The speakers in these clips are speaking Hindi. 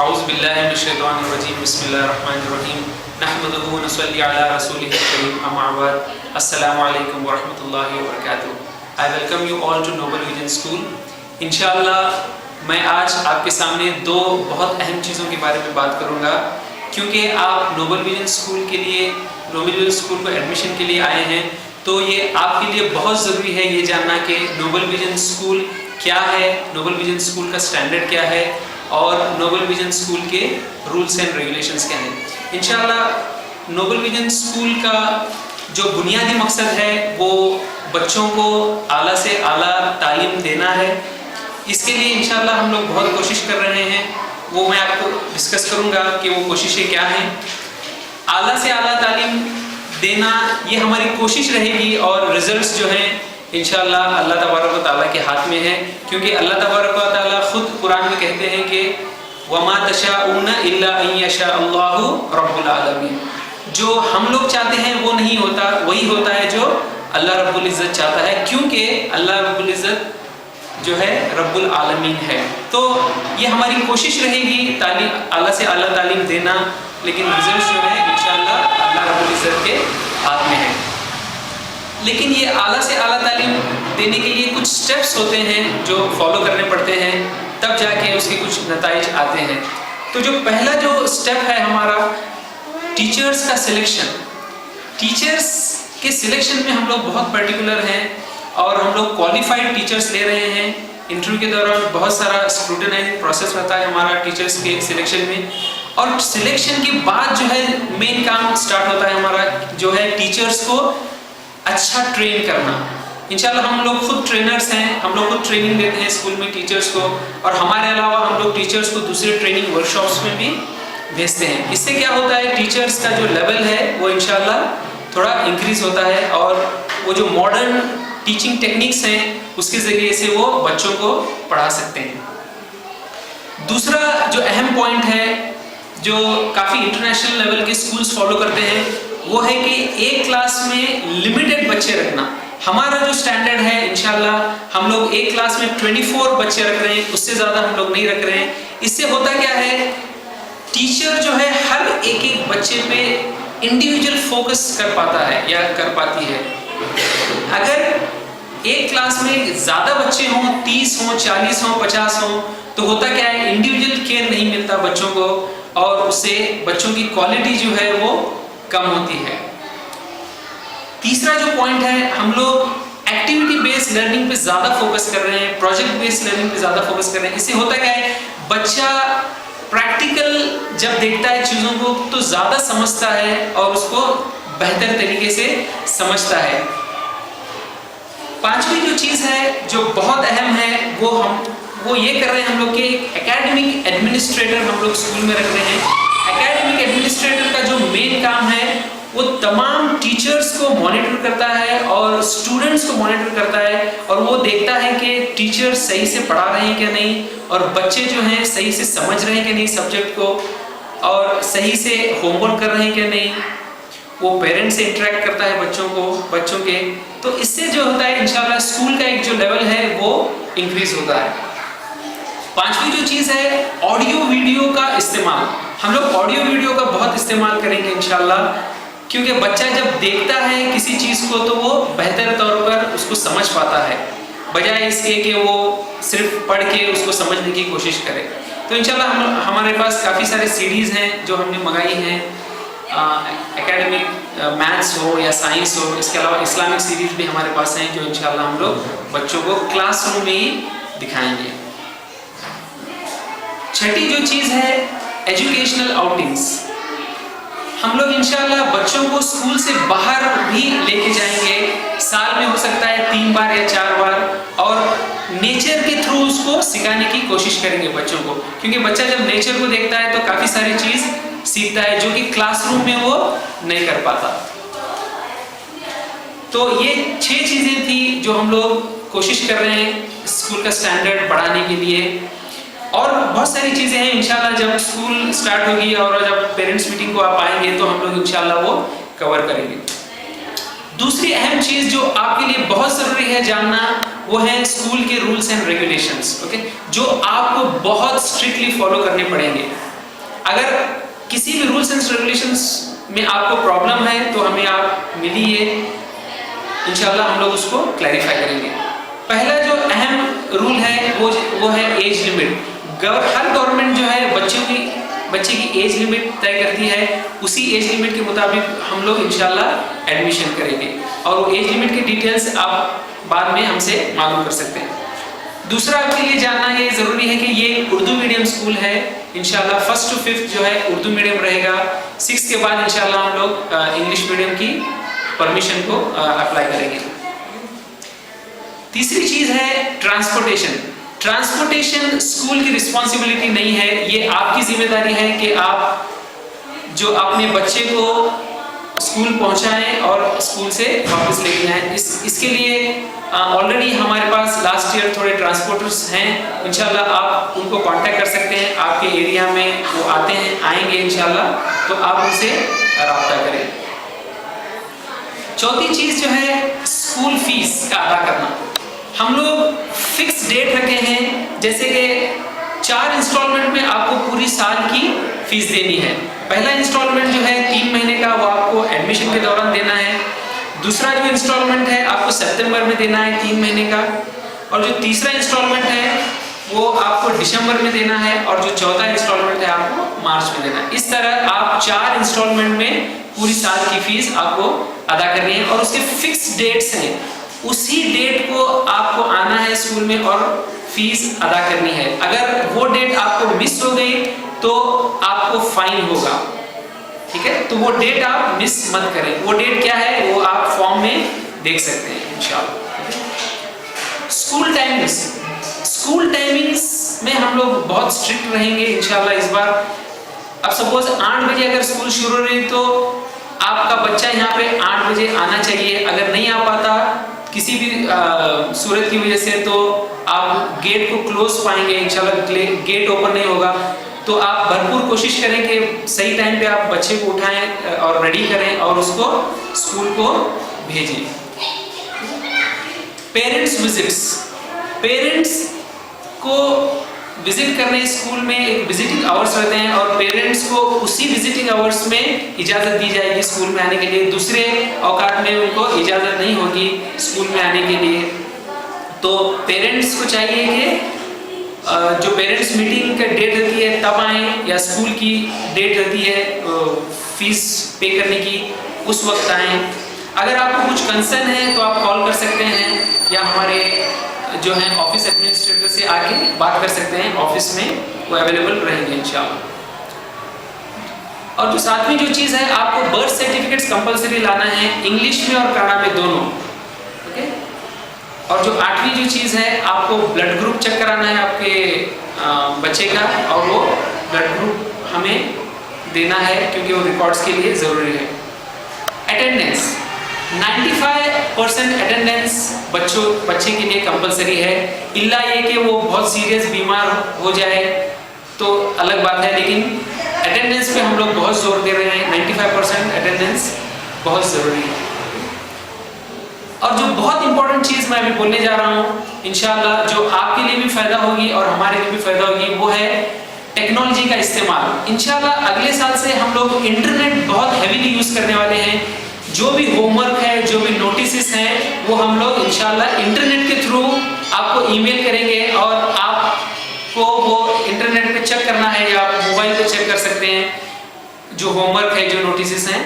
औज़ु बिल्लाहि मिनश शैतानिर रजीम बिस्मिल्लाहिर रहमानिर रहीम नहमदुहु व नसल्ली अला रसूलिहिल करीम अम्मा बाद अस्सलामु अलैकुम व रहमतुल्लाहि व बरकातुहू। I welcome you all to noble vision school. इंशाअल्लाह मैं आज आपके सामने दो बहुत अहम चीज़ों के बारे में बात करूँगा, क्योंकि आप नोबल विजन स्कूल के लिए नोबल विजन स्कूल को एडमिशन के लिए आए हैं, तो ये आपके लिए बहुत ज़रूरी है ये जानना कि नोबल विजन स्कूल क्या है, नोबल विजन स्कूल का स्टैंडर्ड क्या है और नोबल विजन स्कूल के रूल्स एंड रेगुलेशंस क्या हैं। इंशाअल्लाह नोबल विजन स्कूल का जो बुनियादी मकसद है वो बच्चों को आला से आला तालीम देना है। इसके लिए इंशाअल्लाह हम लोग बहुत कोशिश कर रहे हैं, वो मैं आपको डिस्कस करूंगा कि वो कोशिशें क्या हैं। आला से आला तालीम देना ये हमारी कोशिश रहेगी और रिजल्ट्स जो हैं इंशाअल्लाह अल्लाह तबारक व तआला के हाथ में है, क्योंकि अल्लाह तबारक व तआला खुद कुरान में कहते हैं कि वमा तशाऊना इल्ला अन यशा अल्लाहु रब्बुल आलमीन। जो हम लोग चाहते हैं वो नहीं होता, वही होता है जो अल्लाह रब्बुल इज़्ज़त चाहता है, क्योंकि अल्लाह रब्बुल इज़्ज़त जो है रब्बुल आलमीन है। तो ये हमारी कोशिश रहेगी तालीम आला से आला तालीम देना, लेकिन रिजल्ट जो है इंशाअल्लाह अल्लाह रब्बुल इज़्ज़त के हाथ में है। लेकिन ये आला से आला तालीम देने के लिए कुछ स्टेप्स होते हैं जो फॉलो करने पड़ते हैं, तब जाके उसके कुछ नताइज आते हैं। तो जो पहला जो स्टेप है हमारा टीचर्स का सिलेक्शन। टीचर्स के सिलेक्शन में हम लोग बहुत पर्टिकुलर हैं और हम लोग क्वालिफाइड टीचर्स ले रहे हैं। इंटरव्यू के दौरान बहुत सारा स्क्रूटिनाइजिंग प्रोसेस रहता है हमारा टीचर्स के सिलेक्शन में, और सिलेक्शन के बाद जो है मेन काम स्टार्ट होता है हमारा जो है टीचर्स को अच्छा ट्रेन करना। इंशाल्लाह हम लोग खुद ट्रेनर्स हैं, हम लोग खुद ट्रेनिंग देते हैं स्कूल में टीचर्स को, और हमारे अलावा हम लोग टीचर्स को दूसरे ट्रेनिंग वर्कशॉप्स में भी भेजते हैं। इससे क्या होता है टीचर्स का जो लेवल है वो इंशाल्लाह थोड़ा इंक्रीज होता है, और वो जो मॉडर्न टीचिंग टेक्निक्स हैं उसके ज़रिए से वो बच्चों को पढ़ा सकते हैं। दूसरा जो अहम पॉइंट है जो काफ़ी इंटरनेशनल लेवल के स्कूल्स फॉलो करते हैं वो है कि एक क्लास में लिमिटेड बच्चे रखना। हमारा जो स्टैंडर्ड है इंशाल्लाह हम लोग एक क्लास में 24 बच्चे रख रहे हैं, उससे ज़्यादा हम लोग नहीं रख रहे हैं। इससे होता क्या है, टीचर जो है हर एक एक बच्चे पे इंडिविजुअल फोकस कर पाता है या कर पाती है। अगर एक क्लास में ज़्यादा बच्चे हों, 30 हों, 40 हों, 50 हों, तो होता क्या है इंडिविजुअल केयर नहीं मिलता बच्चों को, और उससे बच्चों की क्वालिटी जो है वो कम होती है। तीसरा जो पॉइंट है, हम लोग एक्टिविटी बेस्ड लर्निंग पे ज़्यादा फोकस कर रहे हैं, प्रोजेक्ट बेस्ड लर्निंग पे ज़्यादा फोकस कर रहे हैं। इससे होता क्या है बच्चा प्रैक्टिकल जब देखता है चीज़ों को तो ज़्यादा समझता है और उसको बेहतर तरीके से समझता है। पांचवी जो चीज़ है जो बहुत अहम है वो ये कर रहे हैं हम लोग के एकेडमिक एडमिनिस्ट्रेटर हम लोग स्कूल में रख रहे हैं। एकेडमिक एडमिनिस्ट्रेटर का जो मेन काम है वो तमाम टीचर्स को मॉनिटर करता है और स्टूडेंट्स को मॉनिटर करता है, और वो देखता है कि टीचर सही से पढ़ा रहे हैं क्या नहीं, और बच्चे जो हैं सही से समझ रहे हैं क्या नहीं सब्जेक्ट को, और सही से होमवर्क कर रहे हैं क्या नहीं। वो पेरेंट्स से इंटरेक्ट करता है बच्चों के, तो इससे जो होता है इंशाल्लाह स्कूल का एक जो लेवल है वो इंक्रीज होता है। पांचवी जो चीज़ है ऑडियो वीडियो का इस्तेमाल। हम लोग ऑडियो वीडियो का बहुत इस्तेमाल करेंगे इंशाल्लाह, क्योंकि बच्चा जब देखता है किसी चीज़ को तो वो बेहतर तौर पर उसको समझ पाता है, बजाय इसके कि वो सिर्फ पढ़ के उसको समझने की कोशिश करे। तो इंशाल्लाह हमारे पास काफ़ी सारे सीरीज़ हैं जो हमने मंगाई हैं, एकेडमिक मैथ्स हो या साइंस हो, इसके अलावा इस्लामिक सीरीज़ भी हमारे पास हैं जो इंशाल्लाह हम लोग बच्चों को क्लासरूम में ही दिखाएंगे। छठी जो चीज़ है एजुकेशनल आउटिंग्स। हम लोग इंशाल्लाह बच्चों को स्कूल से बाहर भी लेके जाएंगे, साल में हो सकता है 3 बार या 4 बार, और नेचर के थ्रू उसको सिखाने की कोशिश करेंगे बच्चों को, क्योंकि बच्चा जब नेचर को देखता है तो काफ़ी सारी चीज़ सीखता है जो कि क्लासरूम में वो नहीं कर पाता। तो ये 6 चीज़ें थी जो हम लोग कोशिश कर रहे हैं स्कूल का स्टैंडर्ड बढ़ाने के लिए, और बहुत सारी चीज़ें हैं इंशाल्लाह जब स्कूल स्टार्ट होगी और जब पेरेंट्स मीटिंग को आप आएंगे तो हम लोग इंशाल्लाह वो कवर करेंगे। दूसरी अहम चीज़ जो आपके लिए बहुत ज़रूरी है जानना वो है स्कूल के रूल्स एंड रेगुलेशंस, ओके, जो आपको बहुत स्ट्रिक्टली फॉलो करने पड़ेंगे। अगर किसी भी रूल्स एंड रेगुलेशंस में आपको प्रॉब्लम है तो हमें आप मिलिए, इंशाल्लाह हम लोग उसको क्लैरिफाई करेंगे। पहला जो अहम रूल है वो है एज लिमिट। हर गवर्नमेंट जो है बच्चे की एज लिमिट तय करती है, उसी एज लिमिट के मुताबिक हम लोग इंशाल्लाह एडमिशन करेंगे और वो एज लिमिट की डिटेल्स आप बाद में हमसे मालूम कर सकते हैं। दूसरा आपके लिए जानना ये जरूरी है कि ये उर्दू मीडियम स्कूल है, इंशाल्लाह 1st to 5th जो है उर्दू मीडियम रहेगा। 6th के बाद इंशाल्लाह हम लोग इंग्लिश मीडियम की परमिशन को अप्लाई करेंगे। तीसरी चीज है ट्रांसपोर्टेशन। ट्रांसपोर्टेशन स्कूल की रिस्पॉन्सिबिलिटी नहीं है, ये आपकी जिम्मेदारी है कि आप जो अपने बच्चे को स्कूल पहुंचाएं और स्कूल से वापस लेके आएं। इसके लिए ऑलरेडी हमारे पास लास्ट ईयर थोड़े ट्रांसपोर्टर्स हैं, इंशाल्लाह आप उनको कांटेक्ट कर सकते हैं। आपके एरिया में वो आएंगे इंशाल्लाह, तो आप उनसे राब्ता करें। चौथी चीज जो है स्कूल फीस का अदा करना। हम लोग फिक्स डेट रखे हैं, जैसे कि 4 इंस्टॉलमेंट में आपको पूरी साल की फीस देनी है। पहला इंस्टॉलमेंट जो है 3 महीने का, वो आपको एडमिशन के दौरान देना है। दूसरा जो इंस्टॉलमेंट है आपको सितंबर में देना है 3 महीने का, और जो तीसरा इंस्टॉलमेंट है वो आपको दिसंबर में देना है, और जो चौथा इंस्टॉलमेंट है आपको मार्च में देना है। इस तरह आप 4 इंस्टॉलमेंट में पूरी साल की फीस आपको अदा करनी है, और उसके फिक्स डेट्स हैं। उसी डेट को आपको आना है स्कूल में और फीस अदा करनी है। अगर वो डेट आपको मिस हो गई तो आपको फाइन होगा, ठीक है? तो वो डेट आप मिस मत करें। वो डेट क्या है वो आप फॉर्म में देख सकते हैं इंशाल्लाह। स्कूल टाइमिंग्स में हम लोग बहुत स्ट्रिक्ट रहेंगे इंशाल्लाह इस बार। अब सपोज 8 बजे अगर स्कूल शुरू हो रही तो आपका बच्चा यहाँ पे 8 बजे आना चाहिए। अगर नहीं आ पाता किसी भी सूरत की वजह से, तो आप गेट को क्लोज पाएंगे इंशाल्लाह, गेट ओपन नहीं होगा। तो आप भरपूर कोशिश करें कि सही टाइम पे आप बच्चे को उठाएं और रेडी करें और उसको स्कूल को भेजें। पेरेंट्स को विजिट करने स्कूल में एक विजिटिंग आवर्स रहते हैं, और पेरेंट्स को उसी विजिटिंग आवर्स में इजाज़त दी जाएगी स्कूल में आने के लिए। दूसरे औकात में उनको इजाज़त नहीं होगी स्कूल में आने के लिए। तो पेरेंट्स को चाहिए कि जो पेरेंट्स मीटिंग का डेट रहती है तब आएँ, या स्कूल की डेट रहती है फीस पे करने की उस वक्त आएँ। अगर आपको कुछ कंसर्न है तो आप कॉल कर सकते हैं, या हमारे जो है ऑफिस एडमिनिस्ट्रेटर से आके बात कर सकते हैं, ऑफिस में वो अवेलेबल रहेंगे इंशाल्लाह। और जो 7वीं जो चीज़ है, आपको बर्थ सर्टिफिकेट्स कंपलसरी लाना है, इंग्लिश में और कन्नड़ा में दोनों, ओके? और जो 8वीं जो चीज़ है, आपको ब्लड ग्रुप चेक कराना है आपके बच्चे का, और वो ब्लड ग्रुप हमें देना है क्योंकि वो रिकॉर्ड्स के लिए ज़रूरी है। अटेंडेंस 95% अटेंडेंस बच्चे के लिए कंपलसरी है, इल्ला ये कि वो बहुत सीरियस बीमार हो जाए तो अलग बात है, लेकिन अटेंडेंस पे हम लोग बहुत जोर दे रहे हैं। 95% अटेंडेंस बहुत ज़रूरी है। और जो बहुत इंपॉर्टेंट चीज़ मैं अभी बोलने जा रहा हूँ इंशाल्लाह, जो आपके लिए भी फ़ायदा होगी और हमारे लिए भी फ़ायदा होगी, वो है टेक्नोलॉजी का इस्तेमाल। इंशाल्लाह अगले साल से हम लोग इंटरनेट बहुत हैवीली यूज़ करने वाले हैं। जो भी होमवर्क है, जो भी नोटिस हैं, वो हम लोग इंशाल्लाह इंटरनेट के थ्रू आपको ईमेल करेंगे, और आपको वो इंटरनेट पे चेक करना है या आप मोबाइल पे चेक कर सकते हैं जो होमवर्क है, जो नोटिस हैं,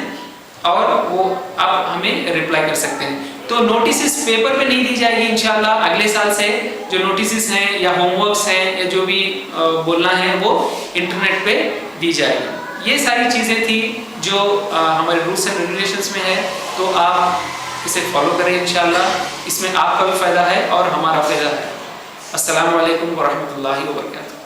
और वो आप हमें रिप्लाई कर सकते हैं। तो नोटिस पेपर पे नहीं दी जाएगी इंशाल्लाह, अगले साल से जो नोटिस हैं या होमवर्क्स हैं या जो भी बोलना है वो इंटरनेट पे दी जाएगी। ये सारी चीज़ें थी जो हमारे रूल्स एंड रेगुलेशंस में है, तो आप इसे फॉलो करें इंशाल्लाह। इसमें आपका भी फ़ायदा है और हमारा फ़ायदा है। अस्सलामु अलैकुम वरहमतुल्लाहि वबरकातुहू।